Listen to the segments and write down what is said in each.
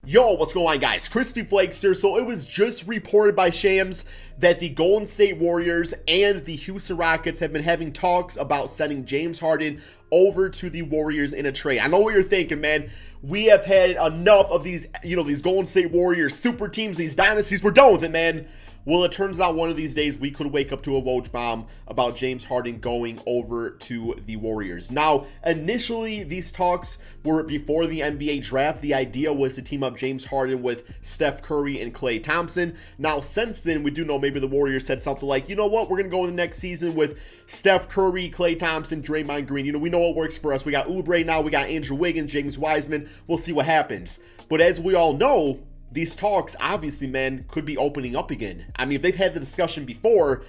Yo, what's going on, guys? Crispy Flakes here. So it was just reported by Shams that the Golden State Warriors and the Houston Rockets have been having talks about sending James Harden over to the Warriors in a trade. I know what you're thinking, man. We have had enough of these, these Golden State Warriors super teams, these dynasties. We're done with it, man. Well, it turns out one of these days we could wake up to a Woj bomb about James Harden going over to the Warriors. Now, initially, these talks were before the NBA draft. The idea was to team up James Harden with Steph Curry and Klay Thompson. Now, since then, we do know maybe the Warriors said something like, you know what, we're going to go in the next season with Steph Curry, Klay Thompson, Draymond Green. We know what works for us. We got Oubre now, we got Andrew Wiggins, James Wiseman. We'll see what happens. But as we all know, these talks, obviously, man, could be opening up again. I mean, if they've had the discussion before,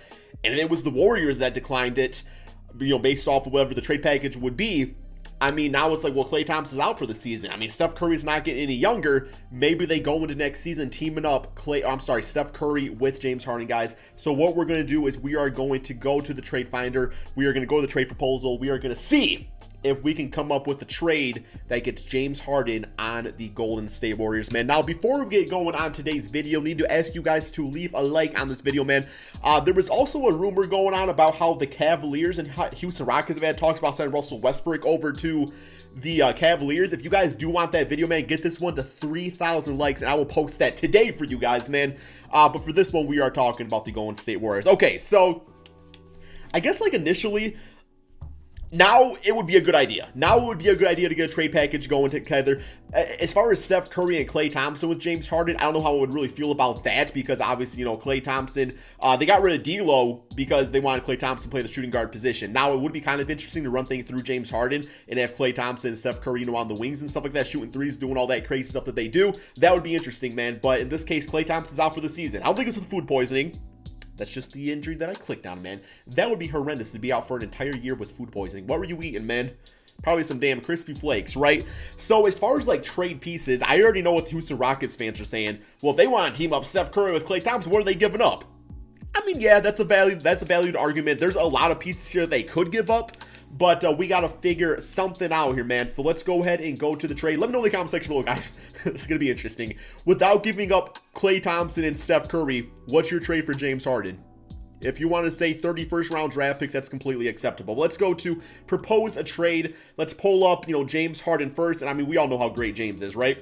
and it was the Warriors that declined it, based off of whatever the trade package would be, I mean, now it's like, well, Klay Thompson's out for the season. I mean, Steph Curry's not getting any younger. Maybe they go into next season teaming up Steph Curry with James Harden, guys. So what we're going to do is we are going to go to the trade finder. We are going to go to the trade proposal. We are going to see if we can come up with a trade that gets James Harden on the Golden State Warriors, man. Now, before we get going on today's video, I need to ask you guys to leave a like on this video, man. There was also a rumor going on about how the Cavaliers and Houston Rockets have had talks about sending Russell Westbrook over to the Cavaliers. If you guys do want that video, man, get this one to 3,000 likes, and I will post that today for you guys, man. But for this one, we are talking about the Golden State Warriors. Okay, so I guess initially, now it would be a good idea. Now it would be a good idea to get a trade package going together. As far as Steph Curry and Klay Thompson with James Harden, I don't know how I would really feel about that because obviously, Klay Thompson, they got rid of D'Lo because they wanted Klay Thompson to play the shooting guard position. Now it would be kind of interesting to run things through James Harden and have Klay Thompson and Steph Curry, on the wings and stuff like that, shooting threes, doing all that crazy stuff that they do. That would be interesting, man. But in this case, Klay Thompson's out for the season. I don't think it's with food poisoning. That's just the injury that I clicked on, man. That would be horrendous to be out for an entire year with food poisoning. What were you eating, man? Probably some damn crispy flakes, right? So as far as trade pieces, I already know what the Houston Rockets fans are saying. Well, if they want to team up Steph Curry with Klay Thompson, what are they giving up? I mean, yeah, that's a valued argument. There's a lot of pieces here they could give up, but we got to figure something out here, man. So let's go ahead and go to the trade. Let me know in the comment section below, guys. This is going to be interesting. Without giving up Klay Thompson and Steph Curry, what's your trade for James Harden? If you want to say 31st round draft picks, that's completely acceptable. Let's go to propose a trade. Let's pull up, James Harden first. And I mean, we all know how great James is, right?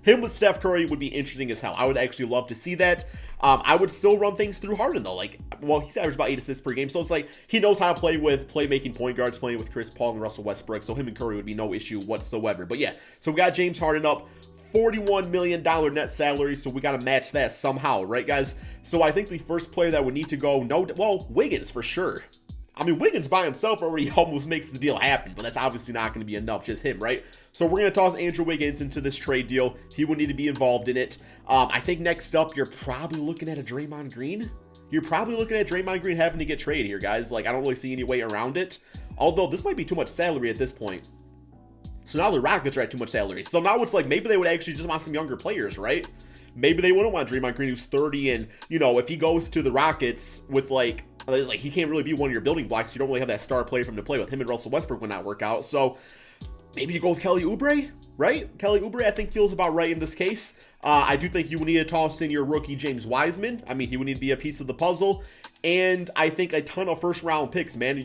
Him with Steph Curry would be interesting as hell. I would actually love to see that. I would still run things through Harden, though. He's averaged about 8 assists per game. So it's he knows how to play with playmaking point guards, playing with Chris Paul and Russell Westbrook. So him and Curry would be no issue whatsoever. But yeah, so we got James Harden up. $41 million net salary, so we got to match that somehow, right, guys? So I think the first player that would need to go, Wiggins for sure. I mean, Wiggins by himself already almost makes the deal happen, but that's obviously not going to be enough, just him, right? So we're going to toss Andrew Wiggins into this trade deal. He would need to be involved in it. I think next up, you're probably looking at a Draymond Green. You're probably looking at Draymond Green having to get traded here, guys. I don't really see any way around it. Although, this might be too much salary at this point. So now the Rockets are at too much salary. So now it's maybe they would actually just want some younger players, right? Maybe they wouldn't want Draymond Green, who's 30, and, if he goes to the Rockets with, he can't really be one of your building blocks. You don't really have that star player for him to play with. Him and Russell Westbrook would not work out. So maybe you go with Kelly Oubre, right? Kelly Oubre, I think, feels about right in this case. I do think you would need to toss in your rookie James Wiseman. I mean, he would need to be a piece of the puzzle. And I think a ton of first-round picks, man. We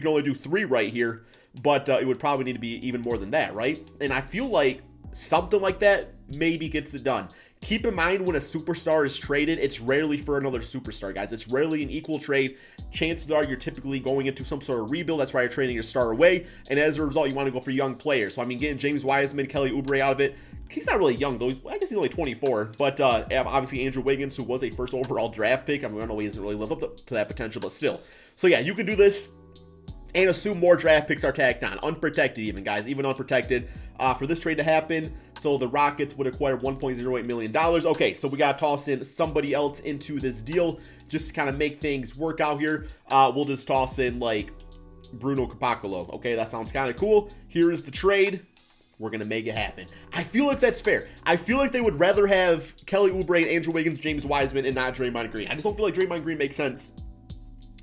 can only do 3 right here. But it would probably need to be even more than that, right? And I feel like something like that maybe gets it done. Keep in mind, when a superstar is traded, it's rarely for another superstar, guys. It's rarely an equal trade. Chances are you're typically going into some sort of rebuild. That's why you're trading your star away. And as a result, you want to go for young players. So, I mean, getting James Wiseman, Kelly Oubre out of it. He's not really young, though. I guess he's only 24. But obviously, Andrew Wiggins, who was a first overall draft pick. I mean, I know he doesn't really live up to that potential, but still. So, yeah, you can do this and assume more draft picks are tacked on. Unprotected even, guys. Even unprotected for this trade to happen. So the Rockets would acquire $1.08 million. Okay, so we got to toss in somebody else into this deal just to kind of make things work out here. We'll just toss in, Bruno Capocolo. Okay, that sounds kind of cool. Here is the trade. We're going to make it happen. I feel like that's fair. I feel like they would rather have Kelly Oubre and Andrew Wiggins, James Wiseman, and not Draymond Green. I just don't feel like Draymond Green makes sense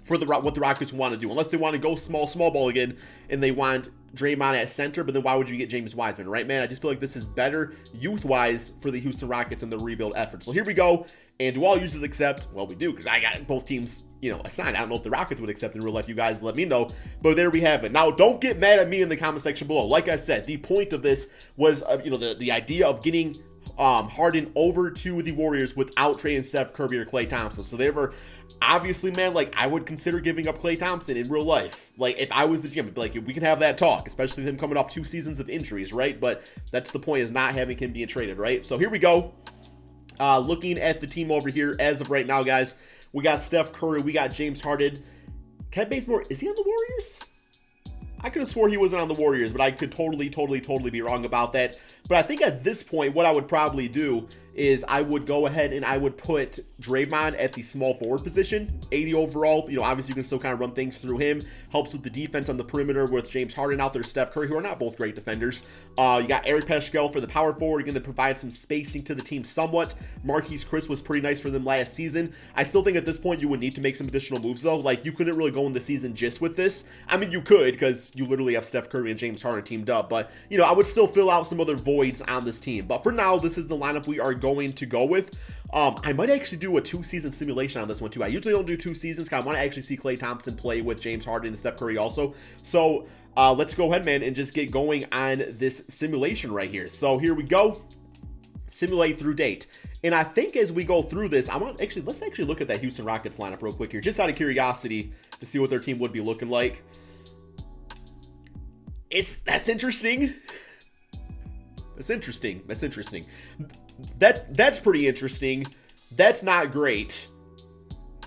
for what the Rockets want to do, unless they want to go small ball again, and they want Draymond at center, but then why would you get James Wiseman, right, man? I just feel like this is better youth-wise for the Houston Rockets and the rebuild effort. So here we go. And do all users accept? Well, we do, because I got both teams, assigned. I don't know if the Rockets would accept in real life. You guys let me know. But there we have it. Now, don't get mad at me in the comment section below. Like I said, the point of this was, the idea of getting Harden over to the Warriors without trading Steph Curry or Klay Thompson. So they were obviously, man, like, I would consider giving up Klay Thompson in real life. Like, if I was the GM, I'd be like, we can have that talk, especially him coming off 2 seasons of injuries, right? But that's the point, is not having him being traded, right? So here we go. Looking at the team over here as of right now, guys, we got Steph Curry, we got James Harden. Kent Bazemore, is he on the Warriors? I could have swore he wasn't on the Warriors, but I could totally be wrong about that. But I think at this point, what I would probably do is I would go ahead and I would put Draymond at the small forward position, 80 overall. Obviously you can still kind of run things through him. Helps with the defense on the perimeter with James Harden out there, Steph Curry, who are not both great defenders. You got Eric Paschal for the power forward, going to provide some spacing to the team somewhat. Marquise Chris was pretty nice for them last season. I still think at this point you would need to make some additional moves, though. Like, you couldn't really go in the season just with this. I mean, you could, because you literally have Steph Curry and James Harden teamed up. But, I would still fill out some other voids on this team. But for now, this is the lineup we are going to go with. I might actually do a 2-season simulation on this one too. I usually don't do 2 seasons because I want to actually see Klay Thompson play with James Harden and Steph Curry also. So let's go ahead, man, and just get going on this simulation right here. So here we go. Simulate through date. And I think as we go through this, let's actually look at that Houston Rockets lineup real quick here, just out of curiosity to see what their team would be looking like. That's interesting. That's interesting. That's pretty interesting. That's not great.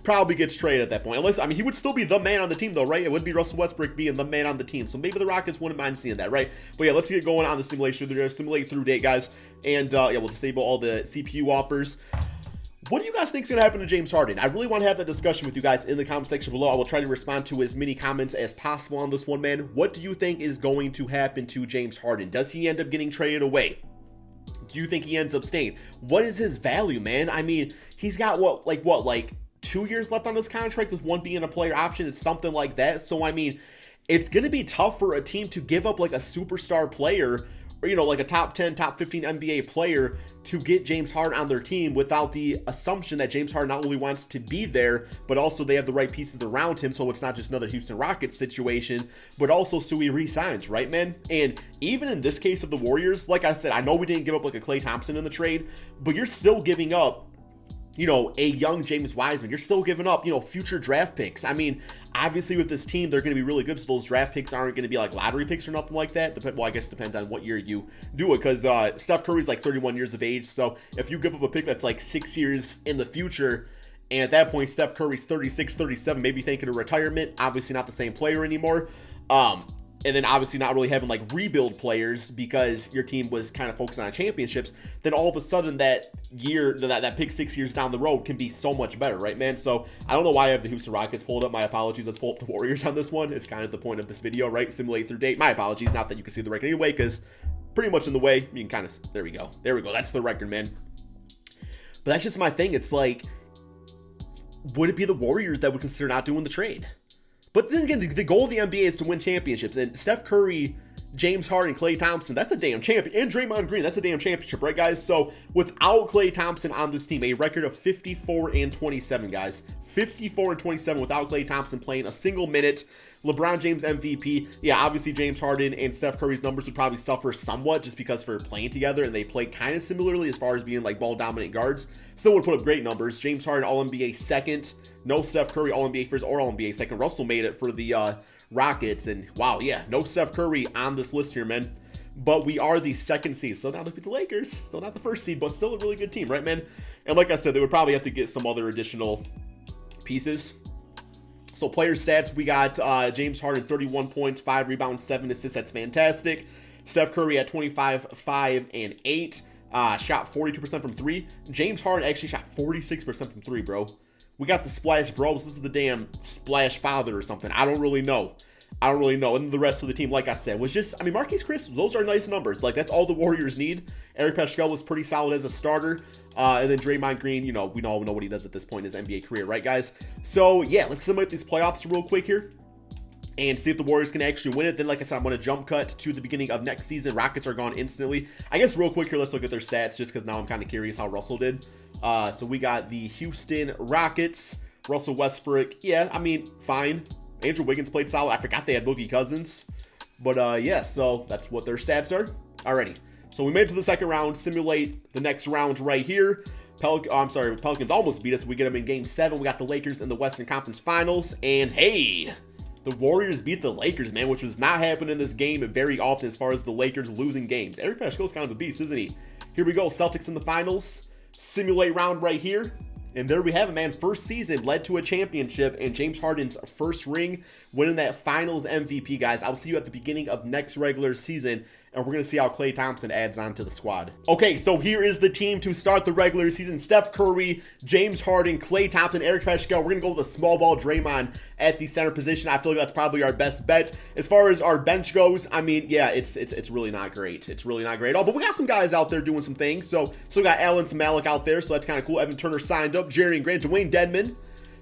Probably gets traded at that point. Unless, he would still be the man on the team, though, right? It would be Russell Westbrook being the man on the team. So maybe the Rockets wouldn't mind seeing that, right? But yeah, let's get going on the simulation. They're going to simulate through date, guys. And yeah, we'll disable all the CPU offers. What do you guys think is going to happen to James Harden? I really want to have that discussion with you guys in the comment section below. I will try to respond to as many comments as possible on this one, man. What do you think is going to happen to James Harden? Does he end up getting traded away? Do you think he ends up staying? What is his value, man? He's got like 2 years left on this contract, with 1 being a player option. It's something like that. So, it's going to be tough for a team to give up like a superstar player, or, like a top 10, top 15 NBA player to get James Harden on their team without the assumption that James Harden not only wants to be there, but also they have the right pieces around him. So it's not just another Houston Rockets situation, but also so he resigns, right, man? And even in this case of the Warriors, like I said, I know we didn't give up like a Klay Thompson in the trade, but you're still giving up, a young James Wiseman. You're still giving up, future draft picks. Obviously with this team, they're going to be really good, so those draft picks aren't going to be like lottery picks or nothing like that. Well, I guess it depends on what year you do it, because Steph Curry's like 31 years of age, so if you give up a pick that's like 6 years in the future, and at that point Steph Curry's 36, 37, maybe thinking of retirement, obviously not the same player anymore. And then obviously not really having like rebuild players because your team was kind of focusing on championships, then all of a sudden that year, that pick 6 years down the road can be so much better, right, man? So I don't know why I have the Houston Rockets pulled up. My apologies. Let's pull up the Warriors on this one. It's kind of the point of this video, right? Simulate through date. My apologies. Not that you can see the record anyway, because pretty much in the way, you can kind of, there we go. That's the record, man. But that's just my thing. It's like, would it be the Warriors that would consider not doing the trade? But then again, the goal of the NBA is to win championships. And Steph Curry, James Harden, Klay Thompson, that's a damn champion. And Draymond Green, that's a damn championship, right, guys? So without Klay Thompson on this team, a record of 54-27, guys. 54-27 without Klay Thompson playing a single minute. LeBron James MVP. Yeah, obviously James Harden and Steph Curry's numbers would probably suffer somewhat just because for playing together, and they play kind of similarly as far as being like ball dominant guards. Still would put up great numbers. James Harden, All-NBA second. No Steph Curry, All-NBA first or All-NBA second. Russell made it for the Rockets, and wow, yeah, no Steph Curry on this list here, man. But we are the second seed, so not the Lakers, still not the first seed, but still a really good team, right, man? And like I said, they would probably have to get some other additional pieces. So player stats, we got James Harden, 31 points, 5 rebounds, 7 assists. That's fantastic. Steph Curry at 25, 5, and 8. Shot 42% from 3. James Harden actually shot 46% from 3, bro. We got the Splash Bros. This is the damn Splash Father or something. I don't really know. And the rest of the team, like I said, was just, Marquise Chris, those are nice numbers. Like, that's all the Warriors need. Eric Paschal was pretty solid as a starter. And then Draymond Green, we all know what he does at this point in his NBA career, right, guys? So, yeah, let's simulate these playoffs real quick here. and see if the Warriors can actually win it. Then, like I said, I'm going to jump cut to the beginning of next season. Rockets are gone instantly. I guess real quick here, let's look at their stats just because now I'm kind of curious how Russell did. So we got the Houston Rockets. Russell Westbrook, yeah, I mean, fine. Andrew Wiggins played solid. I forgot they had Boogie Cousins. But yeah, so that's what their stats are. Alrighty. So we made it to the second round. Simulate the next round right here. Pelicans almost beat us. We get them in game 7. We got the Lakers in the Western Conference Finals. And hey, the Warriors beat the Lakers, man, which was not happening in this game very often as far as the Lakers losing games. Eric Paschal's kind of the beast, isn't he? Here we go, Celtics in the finals. Simulate round right here. And there we have it, man. First season led to a championship and James Harden's first ring, winning that finals MVP, guys. I'll see you at the beginning of next regular season, and we're going to see how Klay Thompson adds on to the squad. Okay, so here is the team to start the regular season. Steph Curry, James Harden, Klay Thompson, Eric Paschal. We're going to go with a small ball Draymond at the center position. I feel like that's probably our best bet. As far as our bench goes, I mean, yeah, it's really not great. It's really not great at all, but we got some guys out there doing some things. So we got Allen Malik out there, so that's kind of cool. Evan Turner signed up, Jerry and Grant, Dwayne Dedmon.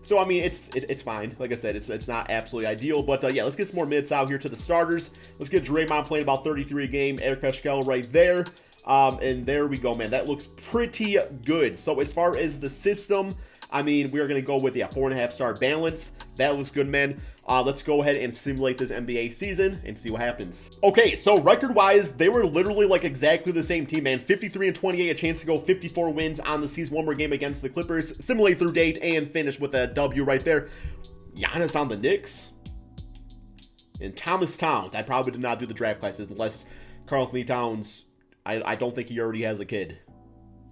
So, I mean, it's fine. Like I said, it's not absolutely ideal. But, yeah, let's get some more minutes out here to the starters. Let's get Draymond playing about 33 a game. Eric Paschal right there. And there we go, man. That looks pretty good. So, as far as the system, I mean, we are going to go with, 4.5-star balance. That looks good, man. Let's go ahead and simulate this NBA season and see what happens. Okay, so record-wise, they were literally like exactly the same team, man. 53 and 28, a chance to go 54 wins on the season. One more game against the Clippers. Simulate through date and finish with a W right there. Giannis on the Knicks. And Thomas Towns. I probably did not do the draft classes unless Karl Anthony Towns, I don't think he already has a kid.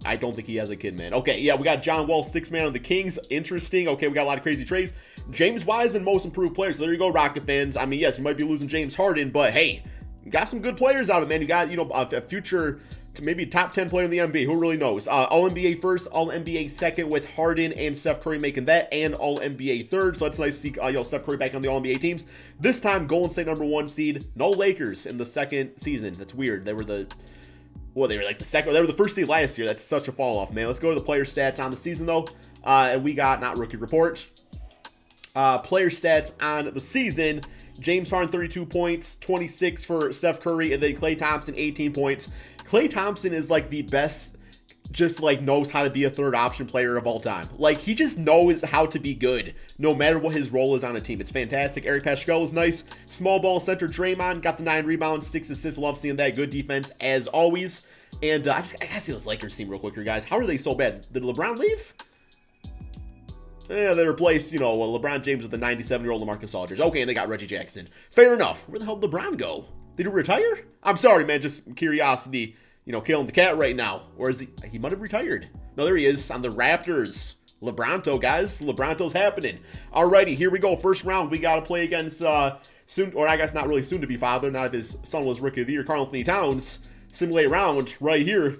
I don't think he has a kid, man. Okay, yeah, we got John Wall, 6th man on the Kings. Interesting. Okay, we got a lot of crazy trades. James Wiseman, most improved player. So there you go, Rocket fans. I mean, yes, you might be losing James Harden, but hey, you got some good players out of it, man. You got, a future to maybe top 10 player in the NBA. Who really knows? All-NBA first, All-NBA second with Harden and Steph Curry making that, and All-NBA third. So that's nice to see, Steph Curry back on the All-NBA teams. This time, Golden State #1 seed. No Lakers in the second season. That's weird. They were the first seed last year. That's such a fall off, man. Let's go to the player stats on the season, though. And we got, not rookie report, player stats on the season. James Harden, 32 points, 26 for Steph Curry, and then Klay Thompson, 18 points. Klay Thompson is like the best, just like knows how to be a third option player of all time. Like, he just knows how to be good no matter what his role is on a team. It's fantastic. Eric Paschal is nice. Small ball center Draymond got the 9 rebounds, 6 assists. Love seeing that. Good defense as always. And I gotta see this Lakers team real quick here, guys. How are they so bad? Did LeBron leave? Yeah, they replaced, LeBron James with the 97-year-old LaMarcus Aldridge. Okay, and they got Reggie Jackson. Fair enough. Where the hell did LeBron go? Did he retire? I'm sorry, man. Just curiosity, killing the cat right now. Or is he might have retired. No, there he is on the Raptors. LeBronto, guys. LeBronto's happening. Alrighty, here we go. First round, we got to play against soon, or I guess not really soon to be father. Not if his son was Rookie of the Year, Karl Anthony Towns. Simulate round right here.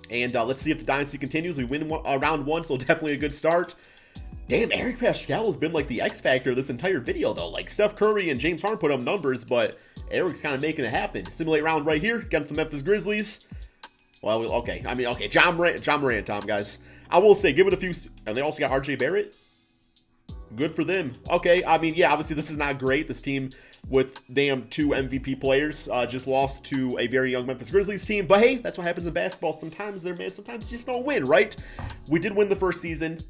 And let's see if the dynasty continues. We win round 1, so definitely a good start. Damn, Eric Paschal has been like the X factor this entire video, though. Like, Steph Curry and James Harden put up numbers, but Eric's kind of making it happen. Simulate round right here against the Memphis Grizzlies. Well, okay. I mean, okay. John Morant time, guys. I will say, give it a few. And they also got RJ Barrett. Good for them. Okay. I mean, yeah, obviously this is not great. This team with damn 2 MVP players just lost to a very young Memphis Grizzlies team. But hey, that's what happens in basketball. Sometimes they're, man, sometimes you just don't win, right? We did win the first season.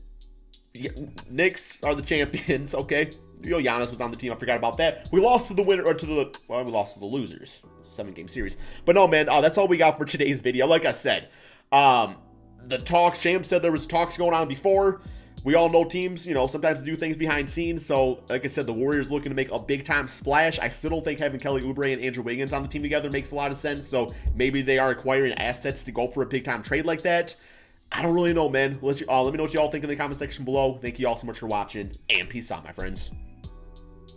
Knicks are the champions, okay? Giannis was on the team. I forgot about that. We lost to the winner, or we lost to the losers. 7-game series. But no, man, that's all we got for today's video. Like I said, the talks, Sham said there was talks going on before. We all know teams, sometimes do things behind scenes. So, like I said, the Warriors looking to make a big-time splash. I still don't think having Kelly Oubre and Andrew Wiggins on the team together makes a lot of sense. So, maybe they are acquiring assets to go for a big-time trade like that. I don't really know, man. Let me know what you all think in the comment section below. Thank you all so much for watching, and peace out, my friends.